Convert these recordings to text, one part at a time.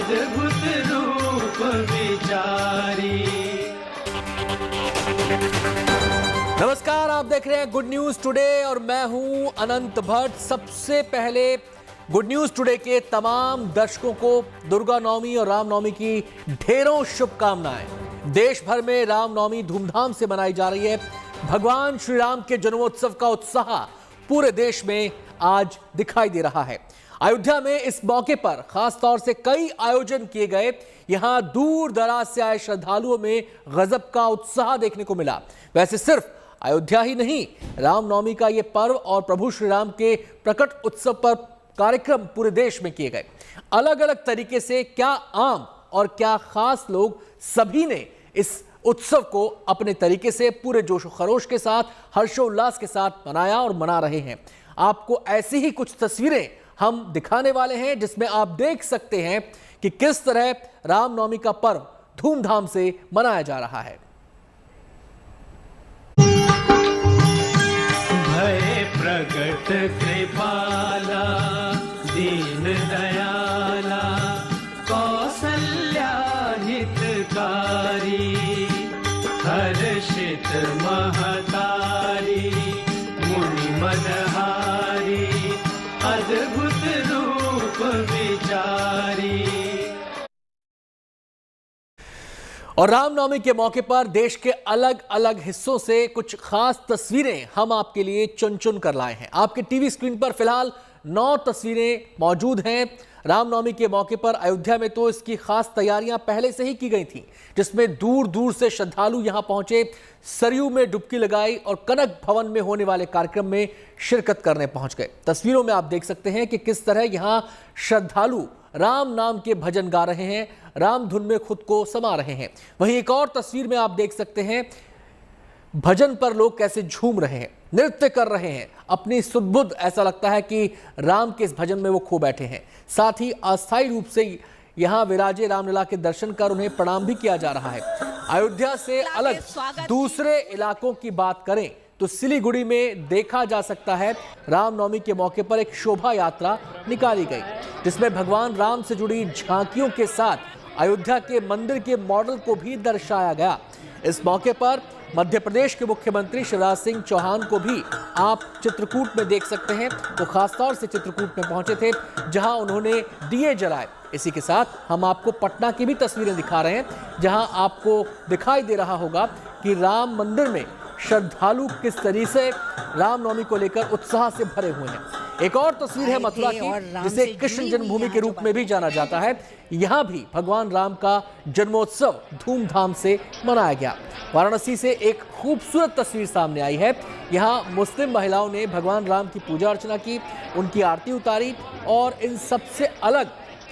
अद्भुत रूप विचारी। नमस्कार, आप देख रहे हैं गुड न्यूज टुडे और मैं हूं अनंत भट्ट। सबसे पहले गुड न्यूज टुडे के तमाम दर्शकों को दुर्गा नवमी और रामनवमी की ढेरों शुभकामनाएं। देश भर में रामनवमी धूमधाम से मनाई जा रही है। भगवान श्री राम के जन्मोत्सव का उत्साह पूरे देश में आज दिखाई दे रहा है। अयोध्या में इस मौके पर खास तौर से कई आयोजन किए गए। यहां दूर दराज से आए श्रद्धालुओं में गजब का उत्साह देखने को मिला। वैसे सिर्फ अयोध्या ही नहीं, रामनवमी का ये पर्व और प्रभु श्री राम के प्रकट उत्सव पर कार्यक्रम पूरे देश में किए गए। अलग अलग तरीके से क्या आम और क्या खास लोग सभी ने इस उत्सव को अपने तरीके से पूरे जोश व खरोश के साथ, हर्षोल्लास के साथ मनाया और मना रहे हैं। आपको ऐसी ही कुछ तस्वीरें हम दिखाने वाले हैं जिसमें आप देख सकते हैं कि किस तरह रामनवमी का पर्व धूमधाम से मनाया जा रहा है। भय प्रगट कृपाला दीन दयाला कौसल्या हितकारी हर्षित महतारी मुनि मनहारी अद्भुत रूप विचारी। और रामनवमी के मौके पर देश के अलग अलग हिस्सों से कुछ खास तस्वीरें हम आपके लिए चुन चुन कर लाए हैं। आपके टीवी स्क्रीन पर फिलहाल 9 तस्वीरें मौजूद हैं। रामनवमी के मौके पर अयोध्या में तो इसकी खास तैयारियां पहले से ही की गई थी, जिसमें दूर दूर से श्रद्धालु यहां पहुंचे, सरयू में डुबकी लगाई और कनक भवन में होने वाले कार्यक्रम में शिरकत करने पहुंच गए। तस्वीरों में आप देख सकते हैं कि किस तरह यहां श्रद्धालु राम नाम के भजन गा रहे हैं, राम धुन में खुद को समा रहे हैं। वहीं एक और तस्वीर में आप देख सकते हैं भजन पर लोग कैसे झूम रहे हैं, नृत्य कर रहे हैं, अपनी सुध-बुध, ऐसा लगता है कि राम के इस भजन में वो खो बैठे हैं। साथ ही अस्थायी रूप से यहां विराजे रामलला के दर्शन कर उन्हें प्रणाम भी किया जा रहा है। अयोध्या से अलग दूसरे इलाकों की बात करें तो सिलीगुड़ी में देखा जा सकता है रामनवमी के मौके पर एक शोभा यात्रा निकाली गई, जिसमें भगवान राम से जुड़ी झांकियों के साथ अयोध्या के मंदिर के मॉडल को भी दर्शाया गया। इस मौके पर मध्य प्रदेश के मुख्यमंत्री शिवराज सिंह चौहान को भी आप चित्रकूट में देख सकते हैं। वो खासतौर से चित्रकूट में पहुंचे थे, जहां उन्होंने दिए जलाए। इसी के साथ हम आपको पटना की भी तस्वीरें दिखा रहे हैं, जहां आपको दिखाई दे रहा होगा कि राम मंदिर में श्रद्धालु किस तरीके से रामनवमी को लेकर उत्साह से भरे हुए हैं। एक और तस्वीर है मथुरा की, जिसे कृष्ण जन्मभूमि के रूप में भी जाना जाता है। यहां भी भगवान राम का जन्मोत्सव धूमधाम से मनाया गया। वाराणसी से एक खूबसूरत तस्वीर सामने आई है। यहां मुस्लिम महिलाओं ने भगवान राम की पूजा अर्चना की, उनकी आरती उतारी और इन सबसे अलग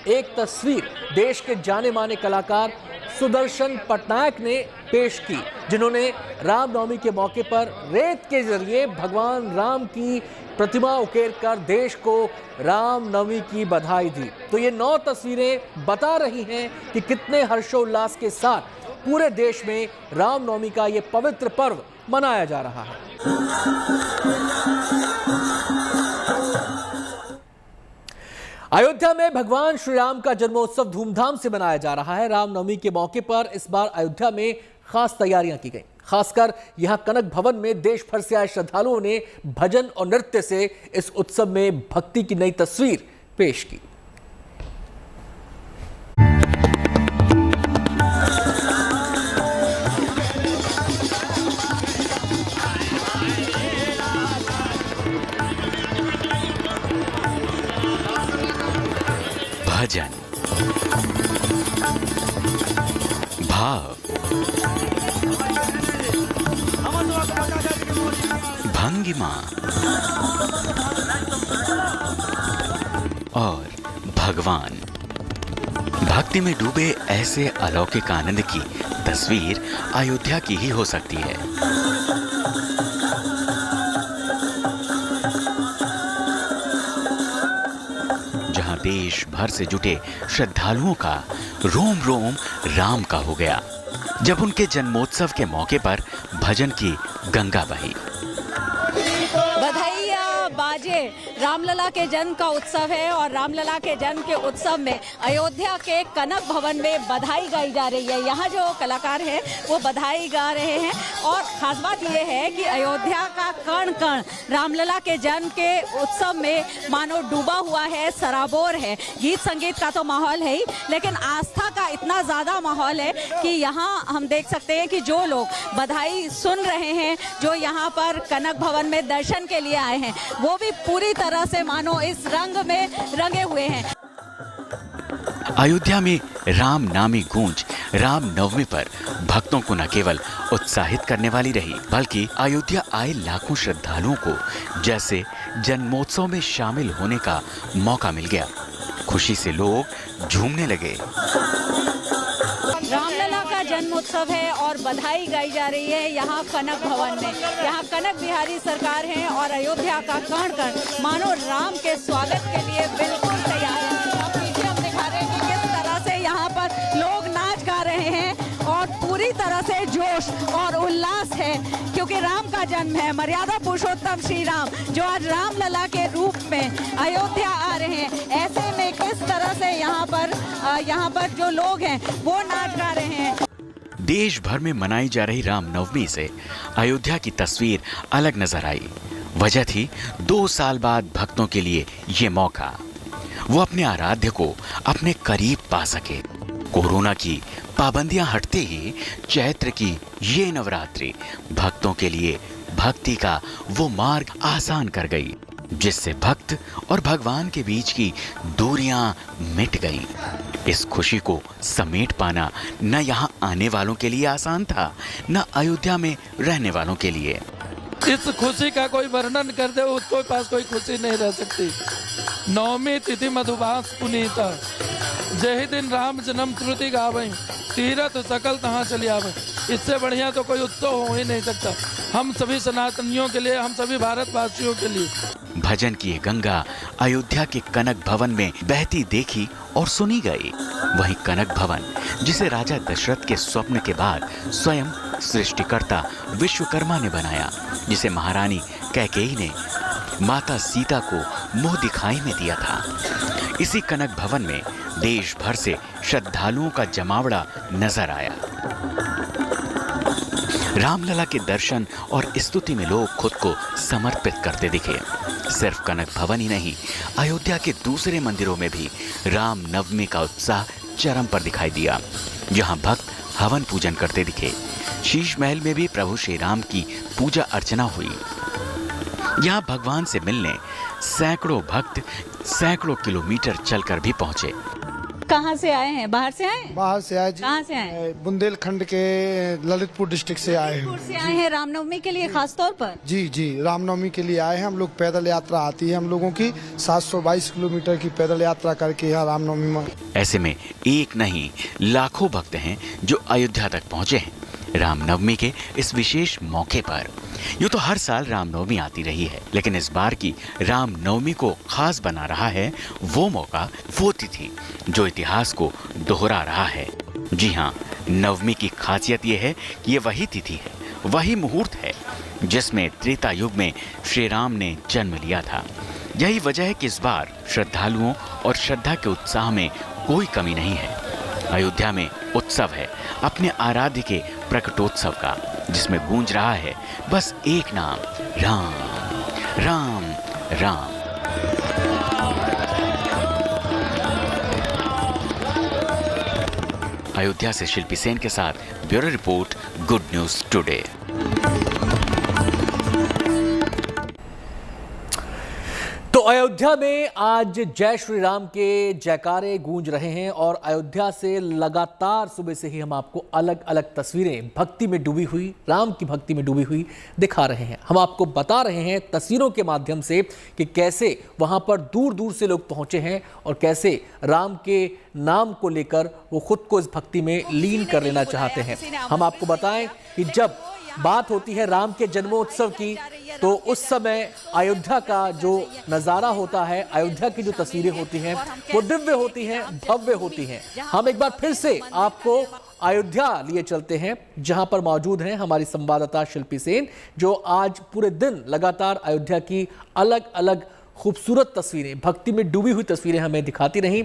एक तस्वीर देश के जाने माने कलाकार सुदर्शन पटनायक ने पेश की, जिन्होंने रामनवमी के मौके पर रेत के जरिए भगवान राम की प्रतिमा उकेर कर देश को रामनवमी की बधाई दी। तो ये 9 तस्वीरें बता रही हैं कि कितने हर्षोल्लास के साथ पूरे देश में रामनवमी का ये पवित्र पर्व मनाया जा रहा है। अयोध्या में भगवान श्री राम का जन्मोत्सव धूमधाम से मनाया जा रहा है। रामनवमी के मौके पर इस बार अयोध्या में खास तैयारियां की गई। खासकर यहां कनक भवन में देश भर से आए श्रद्धालुओं ने भजन और नृत्य से इस उत्सव में भक्ति की नई तस्वीर पेश की। भजन, भाव, भंगिमा और भगवान, भक्ति में डूबे ऐसे अलौकिक आनंद की तस्वीर अयोध्या की ही हो सकती है। जहां देश भर से जुटे श्रद्धालुओं का रोम रोम राम का हो गया, जब उनके जन्मोत्सव के मौके पर भजन की गंगा बही। आज ये रामलला के जन्म का उत्सव है और रामलला के जन्म के उत्सव में अयोध्या के कनक भवन में बधाई गाई जा रही है। यहाँ जो कलाकार हैं वो बधाई गा रहे हैं और खास बात ये है कि अयोध्या का कण कण रामलला के जन्म के उत्सव में मानो डूबा हुआ है, सराबोर है। गीत संगीत का तो माहौल है ही, लेकिन आस्था का इतना ज़्यादा माहौल है कि यहाँ हम देख सकते हैं कि जो लोग बधाई सुन रहे हैं, जो यहाँ पर कनक भवन में दर्शन के लिए आए हैं, वो भी पूरी तरह से मानो इस रंग में रंगे हुए हैं। अयोध्या में राम नामी गूंज राम नवमी पर भक्तों को न केवल उत्साहित करने वाली रही, बल्कि अयोध्या आए लाखों श्रद्धालुओं को जैसे जन्मोत्सव में शामिल होने का मौका मिल गया। खुशी से लोग झूमने लगे। रामलला का जन्मोत्सव है और बधाई गाई जा रही है यहाँ कनक भवन में। यहाँ कनक बिहारी सरकार हैं और अयोध्या का कण कण मानो राम के स्वागत के लिए बिल्कुल तैयार है। आप पीछे हम दिखा रहे हैं कि किस तरह से यहाँ पर लोग नाच गा रहे हैं और पूरी तरह से जोश और उल्लास है, क्योंकि राम का जन्म है। मर्यादा पुरुषोत्तम श्री राम जो आज रामलला के रूप में अयोध्या आ रहे हैं, ऐसे में किस तरह से यहाँ पर जो लोग हैं वो नाच गा रहे हैं। देश भर में मनाई जा रही रामनवमी से अयोध्या की तस्वीर अलग नजर आई। वजह थी 2 साल बाद भक्तों के लिए ये मौका, वो अपने आराध्य को अपने करीब पा सके। कोरोना की पाबंदियां हटते ही चैत्र की ये नवरात्रि भक्तों के लिए भक्ति का वो मार्ग आसान कर गई, जिससे भक्त और भगवान के बीच की दूरियां मिट गईं। इस खुशी को समेट पाना न यहाँ आने वालों के लिए आसान था, न अयोध्या में रहने वालों के लिए। इस खुशी का कोई वर्णन कर दे उसके पास कोई खुशी नहीं रह सकती। नवमी तिथि मधुबास पुनीता, जय दिन राम जन्म त्रुटि गावै, तीरथ सकल तहाँ चली आवे। इससे बढ़िया तो कोई उत्सव हो ही नहीं सकता, हम सभी सनातनियों के लिए, हम सभी भारतवासियों के लिए। भजन की ये गंगा अयोध्या के कनक भवन में बहती देखी और सुनी गई। वही कनक भवन जिसे राजा दशरथ के स्वप्न के बाद स्वयं सृष्टिकर्ता विश्वकर्मा ने बनाया, जिसे महारानी कैकेयी ने माता सीता को मुंह दिखाई में दिया था। इसी कनक भवन में देश भर से श्रद्धालुओं का जमावड़ा नजर आया। रामलला के दर्शन और स्तुति में लोग खुद को समर्पित करते दिखे। सिर्फ कनक भवन ही नहीं, अयोध्या के दूसरे मंदिरों में भी राम नवमी का उत्साह चरम पर दिखाई दिया, जहां भक्त हवन पूजन करते दिखे। शीश महल में भी प्रभु श्री राम की पूजा अर्चना हुई। यहाँ भगवान से मिलने सैकड़ों भक्त सैकड़ों किलोमीटर चलकर भी पहुंचे। कहाँ से आए हैं? बाहर से आए हैं? बाहर से आए जी। कहाँ से आए? बुंदेलखंड के ललितपुर डिस्ट्रिक्ट से आए हैं। से आए हैं रामनवमी के लिए खास तौर पर? जी जी, रामनवमी के लिए आए हैं हम लोग। पैदल यात्रा आती है हम लोगों की, 722 किलोमीटर की पैदल यात्रा करके यहाँ रामनवमी में। ऐसे में एक नहीं लाखों भक्त हैं जो अयोध्या तक पहुंचे हैं रामनवमी के इस विशेष मौके पर। यूँ तो हर साल रामनवमी आती रही है, लेकिन इस बार की रामनवमी को खास बना रहा है वो मौका, वो तिथि जो इतिहास को दोहरा रहा है। जी हाँ, नवमी की खासियत ये है कि ये वही तिथि है, वही मुहूर्त है जिसमें त्रेता युग में श्री राम ने जन्म लिया था। यही वजह है कि इस बार श्रद्धालुओं और श्रद्धा के उत्साह में कोई कमी नहीं है। अयोध्या में उत्सव है अपने आराध्य के प्रकटोत्सव का, जिसमें गूंज रहा है बस एक नाम, राम राम राम। अयोध्या से शिल्पी सेन के साथ bureau report, good news today. तो अयोध्या में आज जय श्री राम के जयकारे गूंज रहे हैं और अयोध्या से लगातार सुबह से ही हम आपको अलग अलग तस्वीरें भक्ति में डूबी हुई, राम की भक्ति में डूबी हुई दिखा रहे हैं। हम आपको बता रहे हैं तस्वीरों के माध्यम से कि कैसे वहां पर दूर दूर से लोग पहुंचे हैं और कैसे राम के नाम को लेकर वो खुद को इस भक्ति में लीन कर लेना चाहते हैं। हम आपको बताएं कि जब बात होती है राम के जन्मोत्सव की, तो उस समय अयोध्या का जो नज़ारा होता है, अयोध्या की जो तस्वीरें होती हैं वो दिव्य होती हैं, भव्य होती हैं। हम एक बार फिर से आपको अयोध्या लिए चलते हैं, जहां पर मौजूद हैं हमारी संवाददाता शिल्पी सेन, जो आज पूरे दिन लगातार अयोध्या की अलग अलग खूबसूरत तस्वीरें, भक्ति में डूबी हुई तस्वीरें हमें दिखाती रहीं।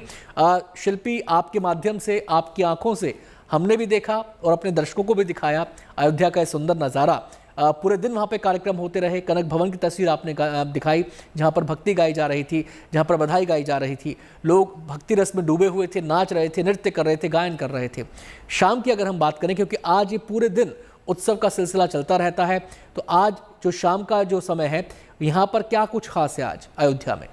शिल्पी, आपके माध्यम से, आपकी आंखों से हमने भी देखा और अपने दर्शकों को भी दिखाया अयोध्या का ये सुंदर नज़ारा। पूरे दिन वहाँ पे कार्यक्रम होते रहे। कनक भवन की तस्वीर आपने दिखाई, जहाँ पर भक्ति गाई जा रही थी, जहाँ पर बधाई गाई जा रही थी। लोग भक्ति रस में डूबे हुए थे, नाच रहे थे, नृत्य कर रहे थे, गायन कर रहे थे। शाम की अगर हम बात करें, क्योंकि आज ये पूरे दिन उत्सव का सिलसिला चलता रहता है, तो आज जो शाम का जो समय है, यहाँ पर क्या कुछ खास है आज अयोध्या में?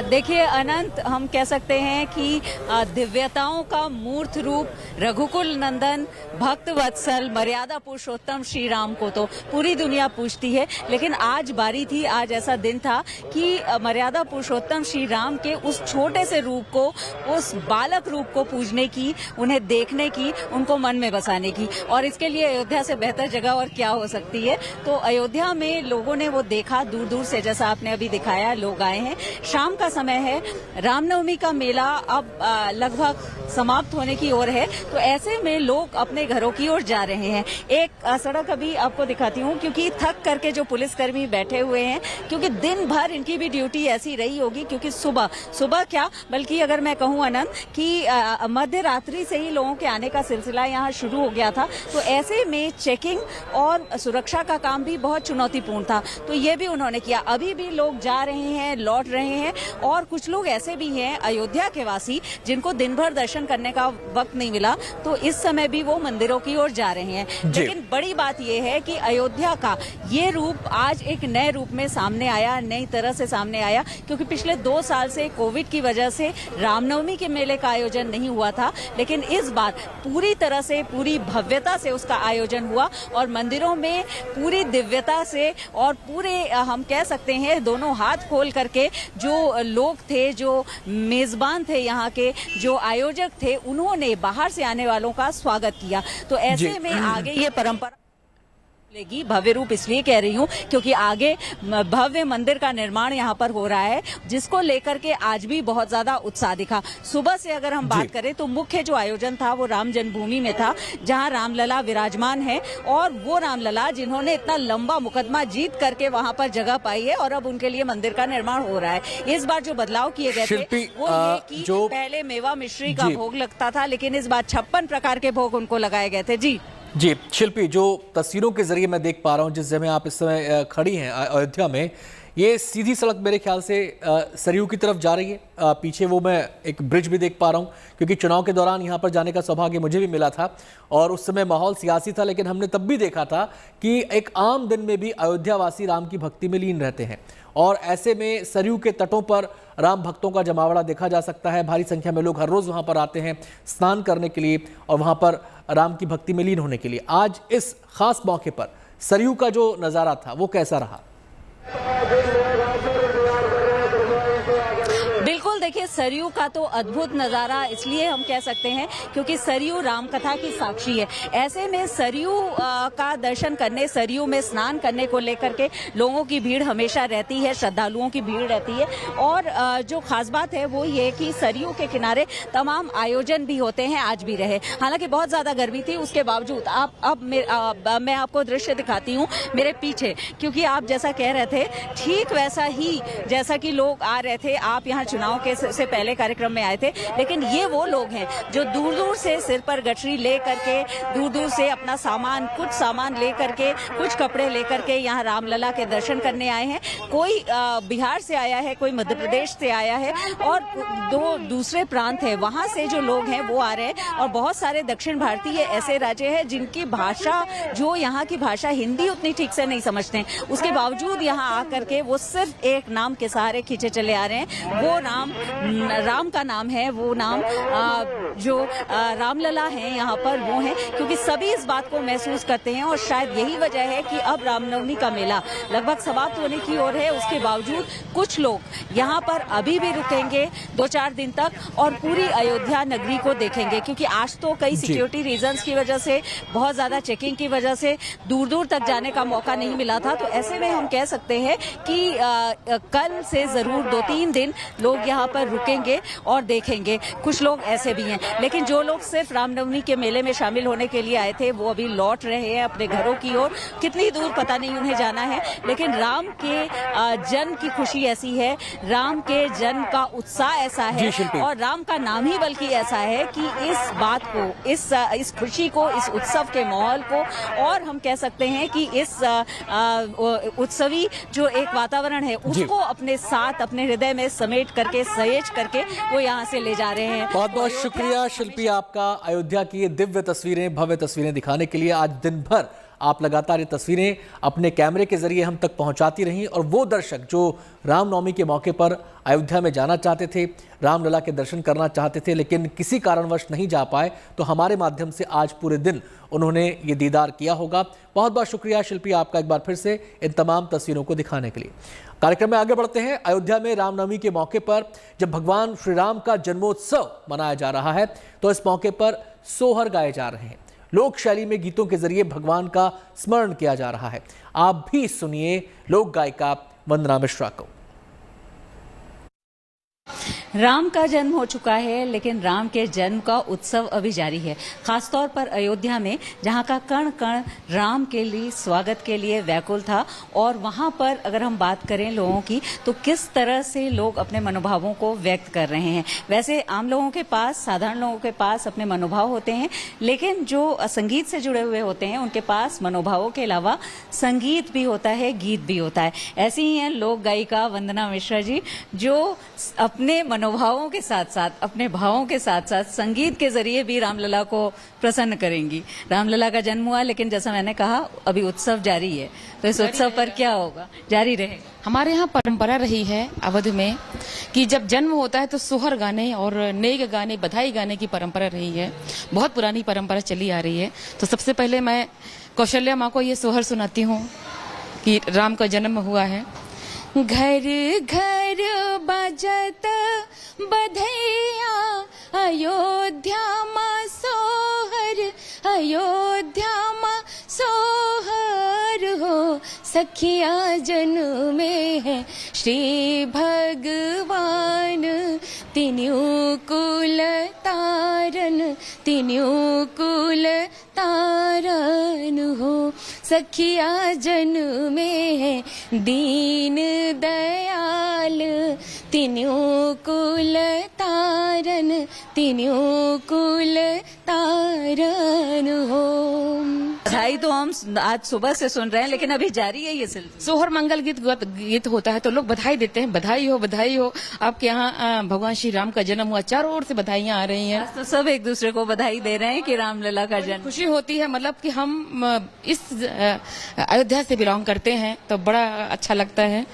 देखिए अनंत, हम कह सकते हैं कि दिव्यताओं का मूर्त रूप रघुकुल नंदन भक्त वत्सल मर्यादा पुरुषोत्तम श्री राम को तो पूरी दुनिया पूजती है, लेकिन आज बारी थी, आज ऐसा दिन था कि मर्यादा पुरुषोत्तम श्री राम के उस छोटे से रूप को, उस बालक रूप को पूजने की, उन्हें देखने की, उनको मन में बसाने की। और इसके लिए अयोध्या से बेहतर जगह और क्या हो सकती है। तो अयोध्या में लोगों ने वो देखा दूर दूर से, जैसा आपने अभी दिखाया, लोग आए हैं। शाम का समय है, रामनवमी का मेला अब लगभग समाप्त होने की ओर है, तो ऐसे में लोग अपने घरों की ओर जा रहे हैं। एक सड़क अभी आपको दिखाती हूँ, क्योंकि थक करके जो पुलिसकर्मी बैठे हुए हैं, क्योंकि दिन भर इनकी भी ड्यूटी ऐसी रही होगी, क्योंकि सुबह क्या, बल्कि अगर मैं कहूँ अनंत कि मध्य रात्रि से ही लोगों के आने का सिलसिला यहाँ शुरू हो गया था, तो ऐसे में चेकिंग और सुरक्षा का काम भी बहुत चुनौतीपूर्ण था, तो ये भी उन्होंने किया। अभी भी लोग जा रहे हैं, लौट रहे हैं, और कुछ लोग ऐसे भी हैं अयोध्या के वासी जिनको दिन भर दर्शन करने का वक्त नहीं मिला, तो इस समय भी वो मंदिरों की ओर जा रहे हैं। लेकिन बड़ी बात यह है कि अयोध्या का ये रूप आज एक नए रूप में सामने आया, नई तरह से सामने आया, क्योंकि पिछले 2 साल से कोविड की वजह से रामनवमी के मेले का आयोजन नहीं हुआ था, लेकिन इस बार पूरी तरह से, पूरी भव्यता से उसका आयोजन हुआ और मंदिरों में पूरी दिव्यता से और पूरे हम कह सकते हैं दोनों हाथ खोल करके जो लोग थे, जो मेजबान थे, यहाँ के जो आयोजक थे, उन्होंने बाहर से आने वालों का स्वागत किया। तो ऐसे में आगे ये परंपरा लेगी। भव्य रूप इसलिए कह रही हूँ क्योंकि आगे भव्य मंदिर का निर्माण यहाँ पर हो रहा है, जिसको लेकर के आज भी बहुत ज्यादा उत्साह दिखा। सुबह से अगर हम बात करें तो मुख्य जो आयोजन था वो राम जन्मभूमि में था, जहाँ रामलला विराजमान है, और वो रामलला जिन्होंने इतना लंबा मुकदमा जीत करके वहाँ पर जगह पाई है, और अब उनके लिए मंदिर का निर्माण हो रहा है। इस बार जो बदलाव किए गए थे वो ये कि पहले मेवा मिश्री का भोग लगता था, लेकिन इस बार 56 प्रकार के भोग उनको लगाए गए थे। जी शिल्पी, जो तस्वीरों के जरिए मैं देख पा रहा हूँ जिस जगह आप इस समय खड़ी हैं अयोध्या में, ये सीधी सड़क मेरे ख्याल से सरयू की तरफ जा रही है। पीछे वो मैं एक ब्रिज भी देख पा रहा हूँ, क्योंकि चुनाव के दौरान यहाँ पर जाने का सौभाग्य मुझे भी मिला था और उस समय माहौल सियासी था, लेकिन हमने तब भी देखा था कि एक आम दिन में भी अयोध्यावासी राम की भक्ति में लीन रहते हैं, और ऐसे में सरयू के तटों पर राम भक्तों का जमावड़ा देखा जा सकता है। भारी संख्या में लोग हर रोज़ वहाँ पर आते हैं स्नान करने के लिए और वहाँ पर राम की भक्ति में लीन होने के लिए। आज इस खास मौके पर सरयू का जो नज़ारा था वो कैसा रहा? बिल्कुल, देखिए सरयू का तो अद्भुत नज़ारा इसलिए हम कह सकते हैं क्योंकि सरयू राम कथा की साक्षी है। ऐसे में सरयू का दर्शन करने, सरयू में स्नान करने को लेकर के लोगों की भीड़ हमेशा रहती है, श्रद्धालुओं की भीड़ रहती है। और जो खास बात है वो ये कि सरयू के किनारे तमाम आयोजन भी होते हैं, आज भी रहे। हालांकि बहुत ज़्यादा गर्मी थी, उसके बावजूद मैं आपको दृश्य दिखाती हूँ मेरे पीछे, क्योंकि आप जैसा कह रहे थे ठीक वैसा ही जैसा कि लोग आ रहे थे। आप यहाँ चुनाव के से पहले कार्यक्रम में आए थे, लेकिन ये वो लोग हैं जो दूर दूर से सिर पर गठरी ले करके, दूर दूर से अपना सामान, कुछ सामान ले करके, कुछ कपड़े ले करके यहाँ रामलला के दर्शन करने आए हैं। कोई बिहार से आया है, कोई मध्य प्रदेश से आया है, और 2 दूसरे प्रांत है वहाँ से जो लोग हैं वो आ रहे हैं। और बहुत सारे दक्षिण भारतीय ऐसे राज्य हैं जिनकी भाषा, जो यहाँ की भाषा हिंदी उतनी ठीक से नहीं समझते, उसके बावजूद यहाँ आकर के वो सिर्फ एक नाम के सहारे खींचे चले आ रहे हैं। वो राम का नाम है, वो नाम जो रामलला है यहाँ पर वो है, क्योंकि सभी इस बात को महसूस करते हैं। और शायद यही वजह है कि अब रामनवमी का मेला लगभग समाप्त होने की ओर है, उसके बावजूद कुछ लोग यहाँ पर अभी भी रुकेंगे 2-4 दिन तक और पूरी अयोध्या नगरी को देखेंगे, क्योंकि आज तो कई सिक्योरिटी रीजंस की वजह से, बहुत ज्यादा चेकिंग की वजह से दूर दूर तक जाने का मौका नहीं मिला था। तो ऐसे में हम कह सकते हैं कि कल से जरूर 2-3 दिन लोग यहाँ पर रुकेंगे और देखेंगे। कुछ लोग ऐसे भी हैं, लेकिन जो लोग सिर्फ रामनवमी के मेले में शामिल होने के लिए आए थे वो अभी लौट रहे हैं अपने घरों की ओर। कितनी दूर पता नहीं उन्हें जाना है, लेकिन राम के जन्म की खुशी ऐसी है, राम के जन्म का उत्साह ऐसा है और राम का नाम ही बल्कि ऐसा है कि इस बात को, इस खुशी को, इस उत्सव के माहौल को, और हम कह सकते हैं कि इस उत्सवी जो एक वातावरण है उसको अपने साथ, अपने हृदय में समेट करके, सहेज करके वो यहाँ से ले जा रहे हैं। बहुत बहुत शुक्रिया शिल्पी आपका, अयोध्या की ये दिव्य तस्वीरें, भव्य तस्वीरें दिखाने के लिए। आज दिन भर आप लगातार ये तस्वीरें अपने कैमरे के जरिए हम तक पहुंचाती रहीं, और वो दर्शक जो रामनवमी के मौके पर अयोध्या में जाना चाहते थे, रामलला के दर्शन करना चाहते थे, लेकिन किसी कारणवश नहीं जा पाए, तो हमारे माध्यम से आज पूरे दिन उन्होंने ये दीदार किया होगा। बहुत बहुत शुक्रिया शिल्पी आपका एक बार फिर से इन तमाम तस्वीरों को दिखाने के लिए। कार्यक्रम में आगे बढ़ते हैं। अयोध्या में रामनवमी के मौके पर जब भगवान श्री राम का जन्मोत्सव मनाया जा रहा है, तो इस मौके पर सोहर गाए जा रहे हैं। लोक शैली में गीतों के जरिए भगवान का स्मरण किया जा रहा है। आप भी सुनिए लोक गायिका वंदना मिश्रा को। राम का जन्म हो चुका है, लेकिन राम के जन्म का उत्सव अभी जारी है। खासतौर पर अयोध्या में, जहाँ का कण कण राम के लिए, स्वागत के लिए व्याकुल था। और वहाँ पर अगर हम बात करें लोगों की, तो किस तरह से लोग अपने मनोभावों को व्यक्त कर रहे हैं। वैसे आम लोगों के पास, साधारण लोगों के पास अपने मनोभाव होते हैं, लेकिन जो संगीत से जुड़े हुए होते हैं उनके पास मनोभावों के अलावा संगीत भी होता है, गीत भी होता है। ऐसी ही हैं लोक गायिका वंदना मिश्रा जी, जो अपने मनोभावों के साथ साथ, अपने भावों के साथ साथ संगीत के जरिए भी रामलला को प्रसन्न करेंगी। रामलला का जन्म हुआ, लेकिन जैसा मैंने कहा अभी उत्सव जारी है, तो इस उत्सव पर क्या होगा? जारी रहेगा। हमारे यहाँ परंपरा रही है अवध में कि जब जन्म होता है तो सोहर गाने और नेक गाने, बधाई गाने की परंपरा रही है। बहुत पुरानी परंपरा चली आ रही है। तो सबसे पहले मैं कौशल्या माँ को ये सोहर सुनाती हूँ कि राम का जन्म हुआ है। घर घर बजत बधैया, अयोध्या माँ सोहर, अयोध्या माँ सोहर हो। सखिया जन्मे है श्री भगवान, तिन्यों कुल तारन, तिन्यों कुल तारन हो। सखिया जन्मे है दीन दयाल, तिन्यों कुल तारन, तिन्यों कुल तारन हो। बधाई तो हम आज सुबह से सुन रहे हैं, लेकिन अभी जारी है ये सिलसिला। सोहर मंगल गीत होता है तो लोग बधाई देते हैं, बधाई हो, बधाई हो। आपके यहाँ भगवान श्री राम का जन्म हुआ, चारों ओर से बधाइयाँ आ रही हैं। तो सब एक दूसरे को बधाई दे रहे हैं कि रामलला का जन्म। खुशी होती है, मतलब कि हम इस अयोध्या से बिलोंग करते हैं, तो बड़ा अच्छा लगता है।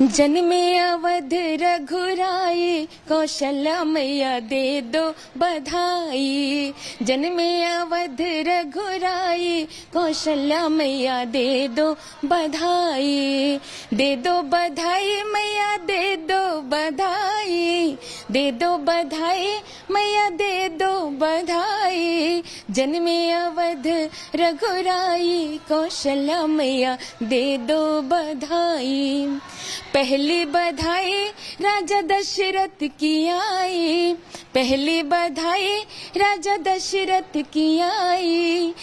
जन्मे अवध रघुराई, कौशल्या मैया दे दो बधाई। जन्मे अवध रघुराई, कौशल्या मैया दे दो बधाई। दे दो बधाई मैया, दे दो बधाई, दे दो बधाई मैया, दे दो बधाई। जन्मे अवध रघुराई, कौशल्या मैया दे दो बधाई। पहली बधाई राजा दशरथ की आई, पहली बधाई राजा दशरथ की आई।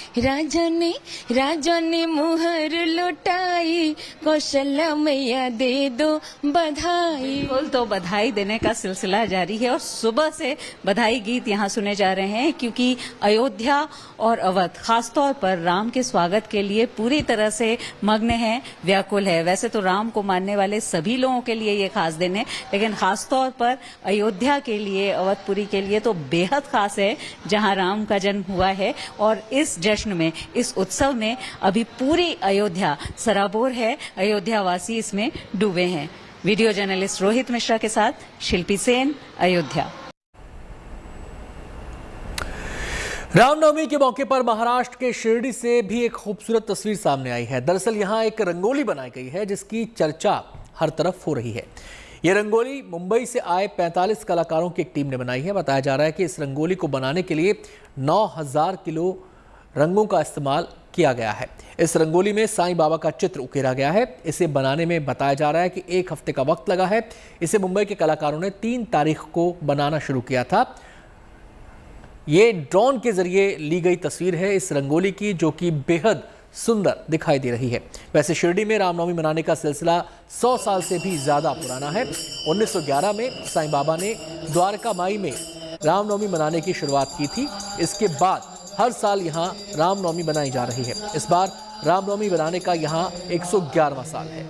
राजा ने मुहर लुटाई, कौशल्या मैया दे दो बधाई। तो बधाई देने का सिलसिला जारी है और सुबह से बधाई गीत यहाँ सुने जा रहे हैं, क्योंकि अयोध्या और अवध खासतौर पर राम के स्वागत के लिए पूरी तरह से मग्न है, व्याकुल है। वैसे तो राम को मानने वाले सभी लोगों के लिए ये खास दिन है, लेकिन खासतौर पर अयोध्या के लिए, अवधपुरी के लिए तो बेहद खास है, जहां राम का जन्म हुआ है। और इस जश्न में, इस उत्सव में अभी पूरी अयोध्या सराबोर है, अयोध्या वासी इसमें डूबे हैं। वीडियो जर्नलिस्ट रोहित मिश्रा के साथ शिल्पी सेन, अयोध्या। रामनवमी के मौके पर महाराष्ट्र के शिरडी से भी एक खूबसूरत तस्वीर सामने आई है। दरअसल यहाँ एक रंगोली बनाई गई है जिसकी चर्चा हर तरफ हो रही है। ये रंगोली मुंबई से आए 45 कलाकारों की एक टीम ने बनाई है। बताया जा रहा है कि इस रंगोली को बनाने के लिए 9000 किलो रंगों का इस्तेमाल किया गया है। इस रंगोली में साईं बाबा का चित्र उकेरा गया है। इसे बनाने में बताया जा रहा है कि 1 हफ्ते का वक्त लगा है। इसे मुंबई के कलाकारों ने 3 तारीख को बनाना शुरू किया था। ये ड्रोन के जरिए ली गई तस्वीर है इस रंगोली की, जो कि बेहद सुंदर दिखाई दे रही है। वैसे शिरडी में रामनवमी मनाने का सिलसिला 100 साल से भी ज्यादा पुराना है। 1911 में साईं बाबा ने द्वारका माई में रामनवमी मनाने की शुरुआत की थी। इसके बाद हर साल यहाँ रामनवमी मनाई जा रही है। इस बार रामनवमी मनाने का यहाँ 111वां साल है।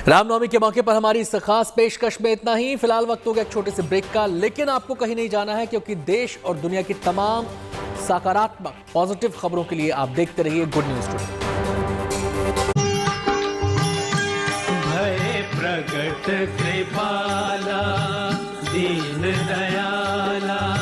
रामनवमी के मौके पर हमारी इस खास पेशकश में इतना ही। फिलहाल वक्त हो गया एक छोटे से ब्रेक का, लेकिन आपको कहीं नहीं जाना है, क्योंकि देश और दुनिया की तमाम सकारात्मक पॉजिटिव खबरों के लिए आप देखते रहिए गुड न्यूज टुडे। भय प्रगट कृपाला दीन दयाला।